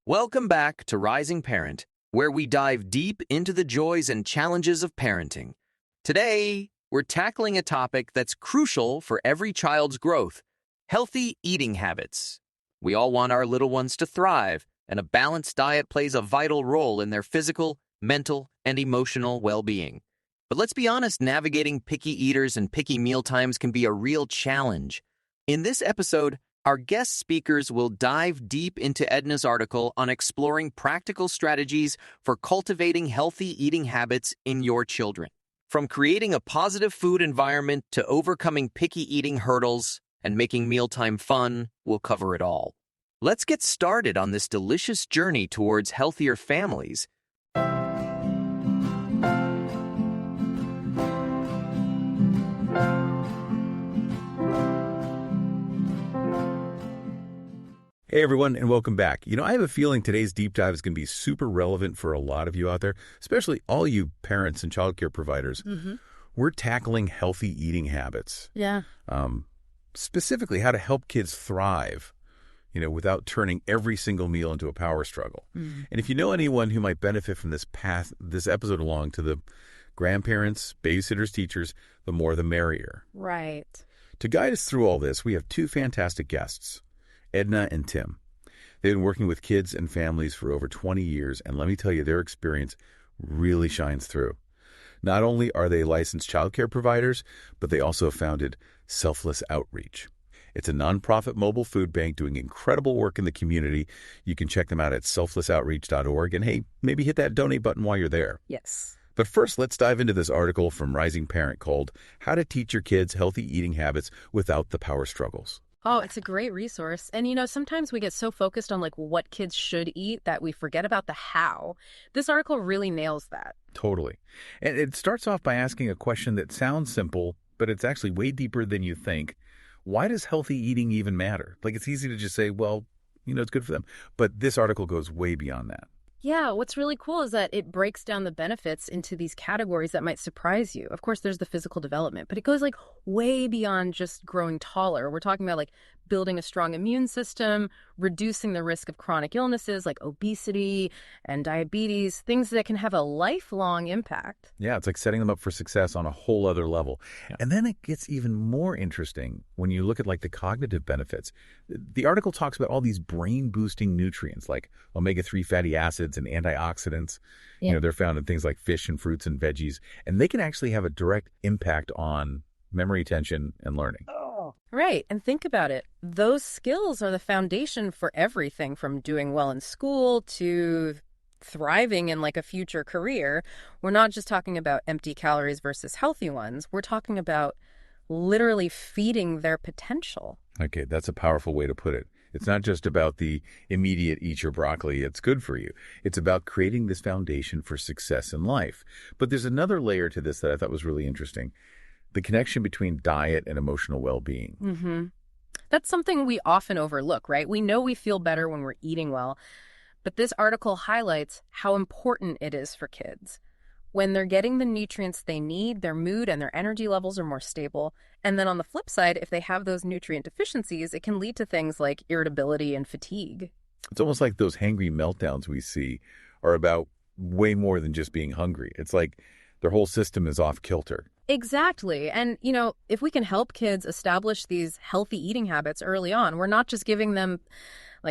Welcome back to Rising Parent, where we dive deep into the joys and challenges of parenting. Today, we're tackling a topic that's crucial for every child's growth: healthy eating habits. We all want our little ones to thrive, and a balanced diet plays a vital role in their physical, mental, and emotional well-being. But let's be honest, navigating picky eaters and picky mealtimes can be a real challenge. In this episode, our guest speakers will dive deep into Edna's article on exploring practical strategies for cultivating healthy eating habits in your children. From creating a positive food environment to overcoming picky eating hurdles and making mealtime fun, we'll cover it all. Let's get started on this delicious journey towards healthier families. Hey everyone, and welcome back. I have a feeling today's deep dive is going to be super relevant for a lot of you out there, especially all you parents and childcare providers. We're tackling healthy eating habits. Yeah. Specifically, how to help kids thrive, without turning every single meal into a power struggle. And if you know anyone who might benefit from this episode along to the grandparents, babysitters, teachers, the more the merrier. Right. To guide us through all this, we have two fantastic guests, Edna and Tim. They've been working with kids and families for over 20 years, and let me tell you, their experience really shines through. Not only are they licensed childcare providers, but they also founded Selfless Outreach. It's a nonprofit mobile food bank doing incredible work in the community. You can check them out at selflessoutreach.org, and hey, maybe hit that donate button while you're there. Yes. But first, let's dive into this article from Rising Parent called How to Teach Your Kids Healthy Eating Habits Without the Power Struggles. Oh, it's a great resource. And sometimes we get so focused on what kids should eat that we forget about the how. This article really nails that. Totally. And it starts off by asking a question that sounds simple, but it's actually way deeper than you think. Why does healthy eating even matter? It's easy to just say, well, it's good for them. But this article goes way beyond that. Yeah, what's really cool is that it breaks down the benefits into these categories that might surprise you. Of course, there's the physical development, but it goes way beyond just growing taller. We're talking about building a strong immune system, reducing the risk of chronic illnesses like obesity and diabetes, things that can have a lifelong impact. Yeah, it's like setting them up for success on a whole other level. Yeah. And then it gets even more interesting when you look at the cognitive benefits. The article talks about all these brain-boosting nutrients like omega-3 fatty acids and antioxidants. Yeah. They're found in things like fish and fruits and veggies, and they can actually have a direct impact on memory, attention, and learning. Right. And think about it. Those skills are the foundation for everything from doing well in school to thriving in a future career. We're not just talking about empty calories versus healthy ones. We're talking about literally feeding their potential. Okay, that's a powerful way to put it. It's not just about the immediate eat your broccoli, it's good for you. It's about creating this foundation for success in life. But there's another layer to this that I thought was really interesting. The connection between diet and emotional well-being. Mm-hmm. That's something we often overlook, right? We know we feel better when we're eating well, but this article highlights how important it is for kids. When they're getting the nutrients they need, their mood and their energy levels are more stable. And then on the flip side, if they have those nutrient deficiencies, it can lead to things like irritability and fatigue. It's almost like those hangry meltdowns we see are about way more than just being hungry. It's like their whole system is off kilter. Exactly. And, if we can help kids establish these healthy eating habits early on, we're not just giving them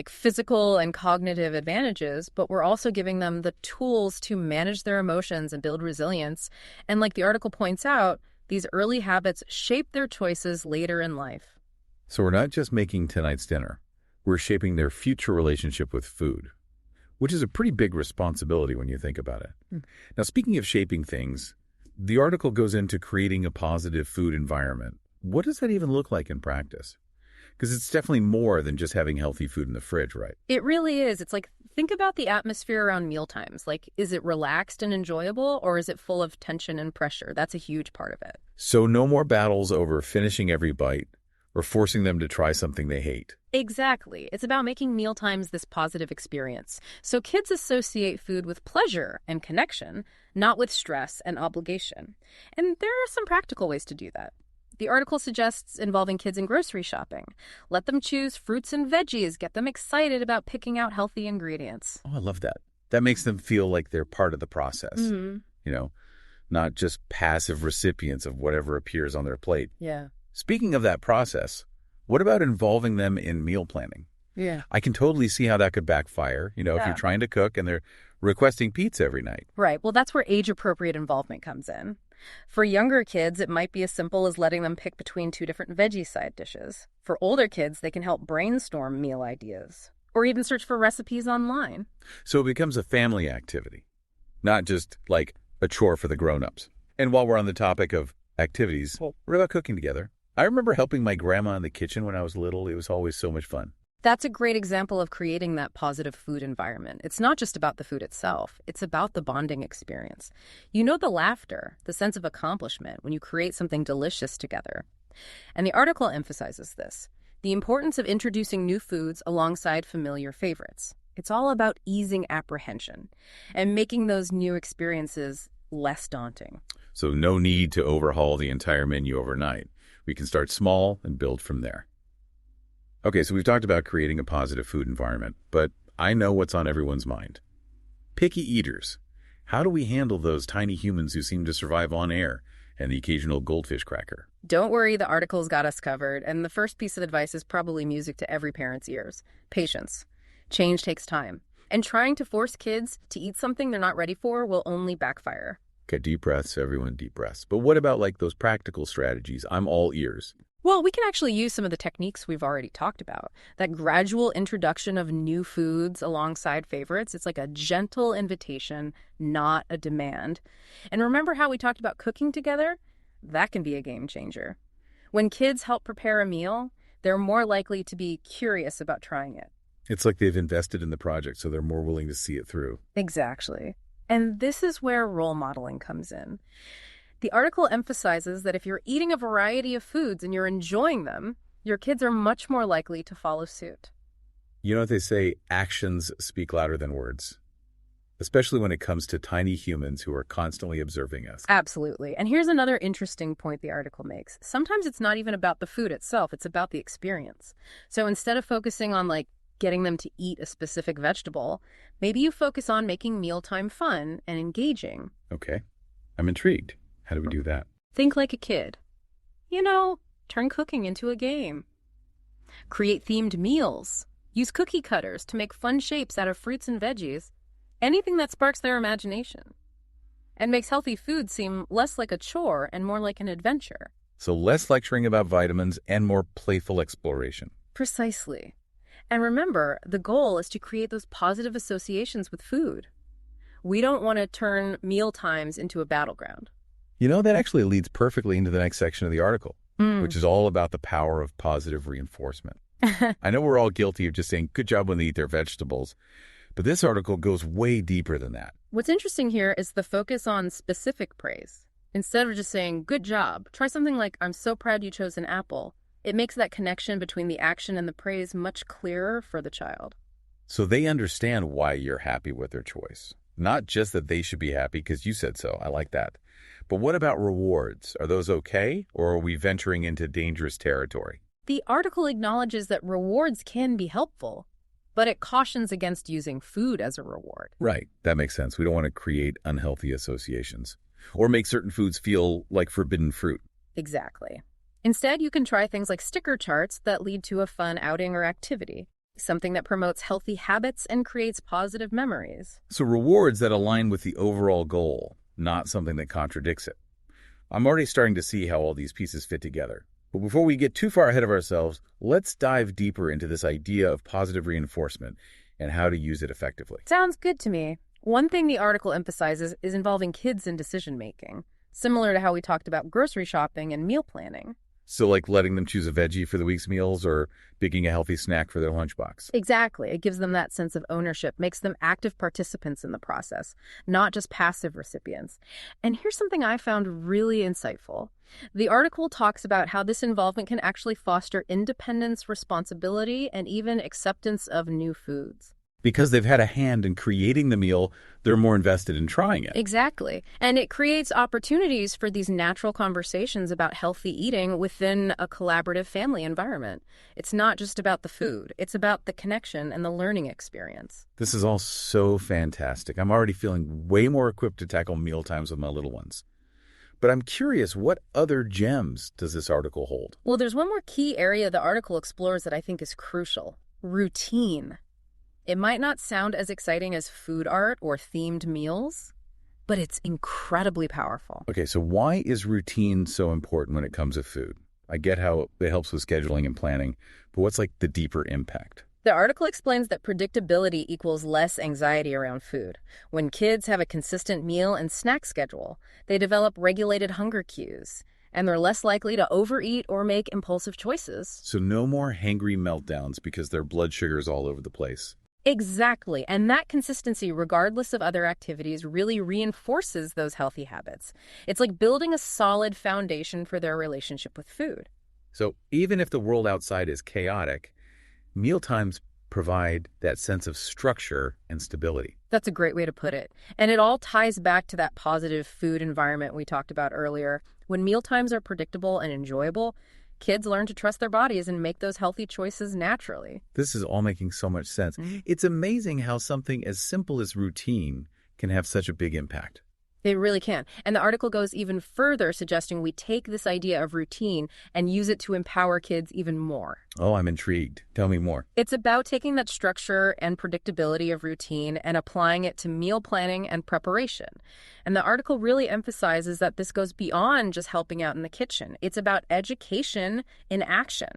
physical and cognitive advantages, but we're also giving them the tools to manage their emotions and build resilience. And like the article points out, these early habits shape their choices later in life. So we're not just making tonight's dinner. We're shaping their future relationship with food, which is a pretty big responsibility when you think about it. Now, speaking of shaping things, the article goes into creating a positive food environment. What does that even look like in practice? Because it's definitely more than just having healthy food in the fridge, right? It really is. It's think about the atmosphere around mealtimes. Is it relaxed and enjoyable, or is it full of tension and pressure? That's a huge part of it. So no more battles over finishing every bite or forcing them to try something they hate. Exactly. It's about making mealtimes this positive experience. So kids associate food with pleasure and connection, not with stress and obligation. And there are some practical ways to do that. The article suggests involving kids in grocery shopping. Let them choose fruits and veggies. Get them excited about picking out healthy ingredients. Oh, I love that. That makes them feel like they're part of the process, Mm-hmm. you know, not just passive recipients of whatever appears on their plate. Yeah. Speaking of that process, what about involving them in meal planning? Yeah. I can totally see how that could backfire, if Yeah. you're trying to cook and they're requesting pizza every night. Right. Well, that's where age-appropriate involvement comes in. For younger kids, it might be as simple as letting them pick between two different veggie side dishes. For older kids, they can help brainstorm meal ideas or even search for recipes online. So it becomes a family activity, not just like a chore for the grown-ups. And while we're on the topic of activities, what about cooking together? I remember helping my grandma in the kitchen when I was little. It was always so much fun. That's a great example of creating that positive food environment. It's not just about the food itself. It's about the bonding experience. You know, the laughter, the sense of accomplishment when you create something delicious together. And the article emphasizes this, the importance of introducing new foods alongside familiar favorites. It's all about easing apprehension and making those new experiences less daunting. So no need to overhaul the entire menu overnight. We can start small and build from there. Okay, so we've talked about creating a positive food environment, but I know what's on everyone's mind. Picky eaters. How do we handle those tiny humans who seem to survive on air and the occasional goldfish cracker? Don't worry, the article's got us covered, and the first piece of advice is probably music to every parent's ears. Patience. Change takes time. And trying to force kids to eat something they're not ready for will only backfire. Okay, deep breaths, everyone, deep breaths. But what about like those practical strategies? I'm all ears. Well, we can actually use some of the techniques we've already talked about. That gradual introduction of new foods alongside favorites, it's like a gentle invitation, not a demand. And remember how we talked about cooking together? That can be a game changer. When kids help prepare a meal, they're more likely to be curious about trying it. It's like they've invested in the project, so they're more willing to see it through. Exactly. And this is where role modeling comes in. The article emphasizes that if you're eating a variety of foods and you're enjoying them, your kids are much more likely to follow suit. You know what they say, actions speak louder than words, especially when it comes to tiny humans who are constantly observing us. Absolutely. And here's another interesting point the article makes. Sometimes it's not even about the food itself, it's about the experience. So instead of focusing on getting them to eat a specific vegetable, maybe you focus on making mealtime fun and engaging. Okay, I'm intrigued. How do we do that? Think like a kid. Turn cooking into a game. Create themed meals. Use cookie cutters to make fun shapes out of fruits and veggies. Anything that sparks their imagination. And makes healthy food seem less like a chore and more like an adventure. So less lecturing about vitamins and more playful exploration. Precisely. And remember, the goal is to create those positive associations with food. We don't want to turn mealtimes into a battleground. That actually leads perfectly into the next section of the article, which is all about the power of positive reinforcement. I know we're all guilty of just saying, good job when they eat their vegetables, but this article goes way deeper than that. What's interesting here is the focus on specific praise. Instead of just saying, good job, try something like, I'm so proud you chose an apple. It makes that connection between the action and the praise much clearer for the child. So they understand why you're happy with their choice. Not just that they should be happy because you said so. I like that. But what about rewards? Are those okay, or are we venturing into dangerous territory? The article acknowledges that rewards can be helpful, but it cautions against using food as a reward. Right. That makes sense. We don't want to create unhealthy associations or make certain foods feel like forbidden fruit. Exactly. Instead, you can try things like sticker charts that lead to a fun outing or activity, something that promotes healthy habits and creates positive memories. So rewards that align with the overall goal, not something that contradicts it. I'm already starting to see how all these pieces fit together. But before we get too far ahead of ourselves, let's dive deeper into this idea of positive reinforcement and how to use it effectively. Sounds good to me. One thing the article emphasizes is involving kids in decision-making, similar to how we talked about grocery shopping and meal planning. So like letting them choose a veggie for the week's meals or picking a healthy snack for their lunchbox. Exactly. It gives them that sense of ownership, makes them active participants in the process, not just passive recipients. And here's something I found really insightful. The article talks about how this involvement can actually foster independence, responsibility, and even acceptance of new foods. Because they've had a hand in creating the meal, they're more invested in trying it. Exactly. And it creates opportunities for these natural conversations about healthy eating within a collaborative family environment. It's not just about the food, it's about the connection and the learning experience. This is all so fantastic. I'm already feeling way more equipped to tackle meal times with my little ones. But I'm curious, what other gems does this article hold? Well, there's one more key area the article explores that I think is crucial: routine. It might not sound as exciting as food art or themed meals, but it's incredibly powerful. Okay, so why is routine so important when it comes to food? I get how it helps with scheduling and planning, but what's like the deeper impact? The article explains that predictability equals less anxiety around food. When kids have a consistent meal and snack schedule, they develop regulated hunger cues, and they're less likely to overeat or make impulsive choices. So no more hangry meltdowns because their blood sugar is all over the place. Exactly. And that consistency, regardless of other activities, really reinforces those healthy habits. It's like building a solid foundation for their relationship with food. So even if the world outside is chaotic, mealtimes provide that sense of structure and stability. That's a great way to put it. And it all ties back to that positive food environment we talked about earlier. When mealtimes are predictable and enjoyable, kids learn to trust their bodies and make those healthy choices naturally. This is all making so much sense. It's amazing how something as simple as routine can have such a big impact. They really can. And the article goes even further, suggesting we take this idea of routine and use it to empower kids even more. Oh, I'm intrigued. Tell me more. It's about taking that structure and predictability of routine and applying it to meal planning and preparation. And the article really emphasizes that this goes beyond just helping out in the kitchen. It's about education in action.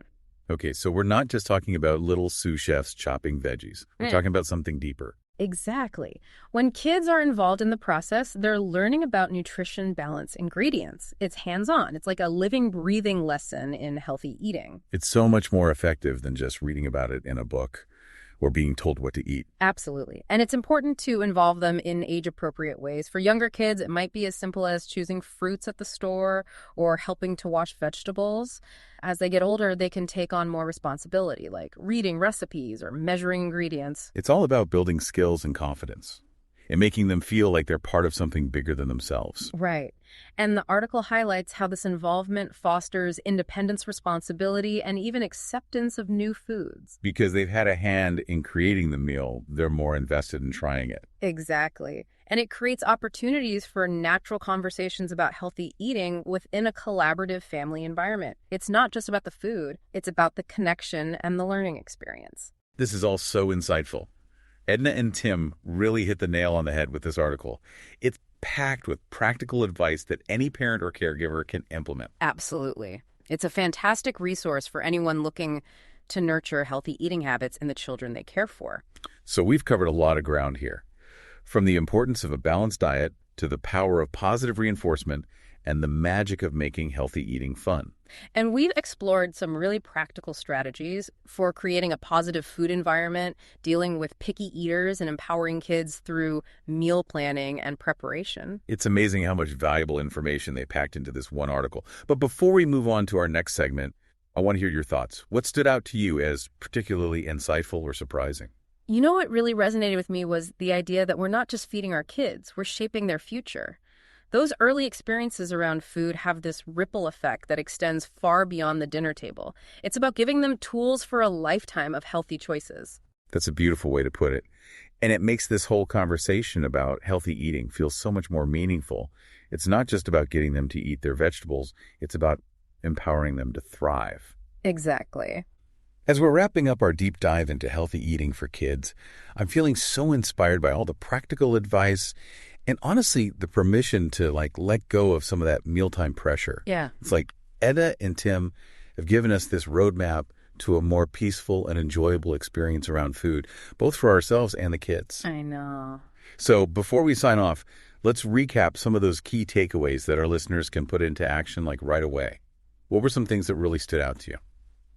Okay, so we're not just talking about little sous chefs chopping veggies. We're talking about something deeper. Exactly. When kids are involved in the process, they're learning about nutrition, balance, ingredients. It's hands-on. It's like a living, breathing lesson in healthy eating. It's so much more effective than just reading about it in a book or being told what to eat. Absolutely. And it's important to involve them in age-appropriate ways. For younger kids, it might be as simple as choosing fruits at the store or helping to wash vegetables. As they get older, they can take on more responsibility, like reading recipes or measuring ingredients. It's all about building skills and confidence and making them feel like they're part of something bigger than themselves. Right. And the article highlights how this involvement fosters independence, responsibility, and even acceptance of new foods. Because they've had a hand in creating the meal, they're more invested in trying it. Exactly. And it creates opportunities for natural conversations about healthy eating within a collaborative family environment. It's not just about the food, it's about the connection and the learning experience. This is all so insightful. Edna and Tim really hit the nail on the head with this article. It's packed with practical advice that any parent or caregiver can implement. Absolutely. It's a fantastic resource for anyone looking to nurture healthy eating habits in the children they care for. So we've covered a lot of ground here. From the importance of a balanced diet to the power of positive reinforcement and the magic of making healthy eating fun. And we've explored some really practical strategies for creating a positive food environment, dealing with picky eaters, and empowering kids through meal planning and preparation. It's amazing how much valuable information they packed into this one article. But before we move on to our next segment, I want to hear your thoughts. What stood out to you as particularly insightful or surprising? You know what really resonated with me was the idea that we're not just feeding our kids, we're shaping their future. Those early experiences around food have this ripple effect that extends far beyond the dinner table. It's about giving them tools for a lifetime of healthy choices. That's a beautiful way to put it. And it makes this whole conversation about healthy eating feel so much more meaningful. It's not just about getting them to eat their vegetables. It's about empowering them to thrive. Exactly. As we're wrapping up our deep dive into healthy eating for kids, I'm feeling so inspired by all the practical advice and honestly, the permission to let go of some of that mealtime pressure. Yeah. It's like Edna and Tim have given us this roadmap to a more peaceful and enjoyable experience around food, both for ourselves and the kids. I know. So before we sign off, let's recap some of those key takeaways that our listeners can put into action right away. What were some things that really stood out to you?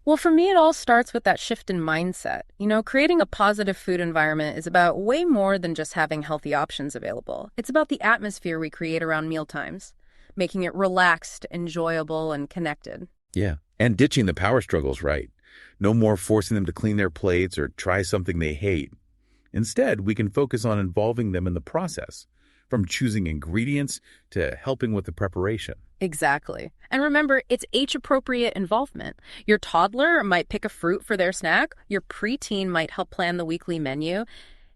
Well, for me, it all starts with that shift in mindset. Creating a positive food environment is about way more than just having healthy options available. It's about the atmosphere we create around mealtimes, making it relaxed, enjoyable, and connected. Yeah, and ditching the power struggles, right? No more forcing them to clean their plates or try something they hate. Instead, we can focus on involving them in the process, from choosing ingredients to helping with the preparation. Exactly. And remember, it's age-appropriate involvement. Your toddler might pick a fruit for their snack. Your preteen might help plan the weekly menu.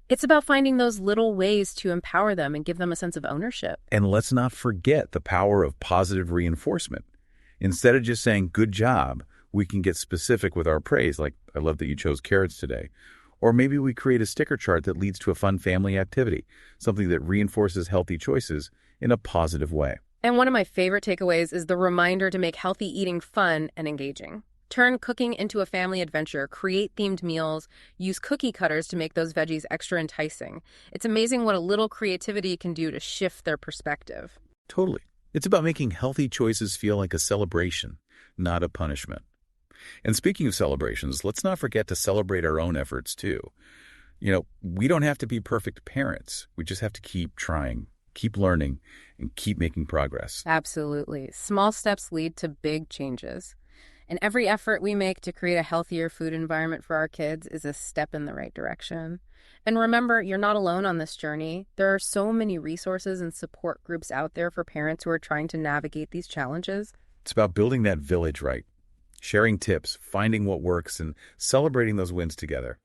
It's about finding those little ways to empower them and give them a sense of ownership. And let's not forget the power of positive reinforcement. Instead of just saying, good job, we can get specific with our praise, like, I love that you chose carrots today. Or maybe we create a sticker chart that leads to a fun family activity, something that reinforces healthy choices in a positive way. And one of my favorite takeaways is the reminder to make healthy eating fun and engaging. Turn cooking into a family adventure, create themed meals, use cookie cutters to make those veggies extra enticing. It's amazing what a little creativity can do to shift their perspective. Totally. It's about making healthy choices feel like a celebration, not a punishment. And speaking of celebrations, let's not forget to celebrate our own efforts too. We don't have to be perfect parents. We just have to keep trying, keep learning, and keep making progress. Absolutely. Small steps lead to big changes. And every effort we make to create a healthier food environment for our kids is a step in the right direction. And remember, you're not alone on this journey. There are so many resources and support groups out there for parents who are trying to navigate these challenges. It's about building that village right, sharing tips, finding what works, and celebrating those wins together.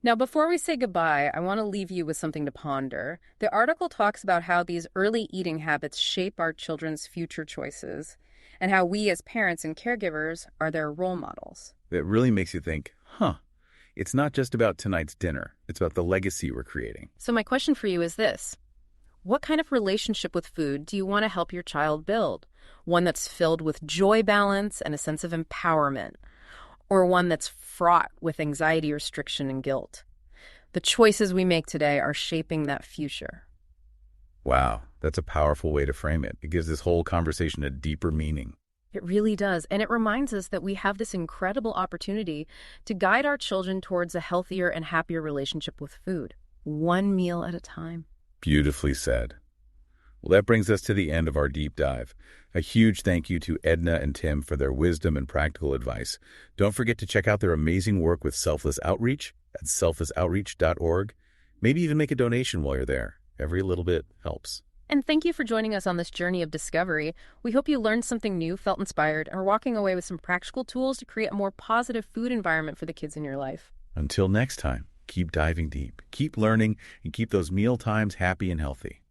Now, before we say goodbye, I want to leave you with something to ponder. The article talks about how these early eating habits shape our children's future choices, and how we as parents and caregivers are their role models. It really makes you think, it's not just about tonight's dinner. It's about the legacy we're creating. So my question for you is this. What kind of relationship with food do you want to help your child build? One that's filled with joy balance and a sense of empowerment, or one that's fraught with anxiety, restriction, and guilt? The choices we make today are shaping that future. Wow, that's a powerful way to frame it. It gives this whole conversation a deeper meaning. It really does, and it reminds us that we have this incredible opportunity to guide our children towards a healthier and happier relationship with food, one meal at a time. Beautifully said. Well, that brings us to the end of our deep dive. A huge thank you to Edna and Tim for their wisdom and practical advice. Don't forget to check out their amazing work with Selfless Outreach at selflessoutreach.org. Maybe even make a donation while you're there. Every little bit helps. And thank you for joining us on this journey of discovery. We hope you learned something new, felt inspired, and are walking away with some practical tools to create a more positive food environment for the kids in your life. Until next time, keep diving deep, keep learning, and keep those meal times happy and healthy.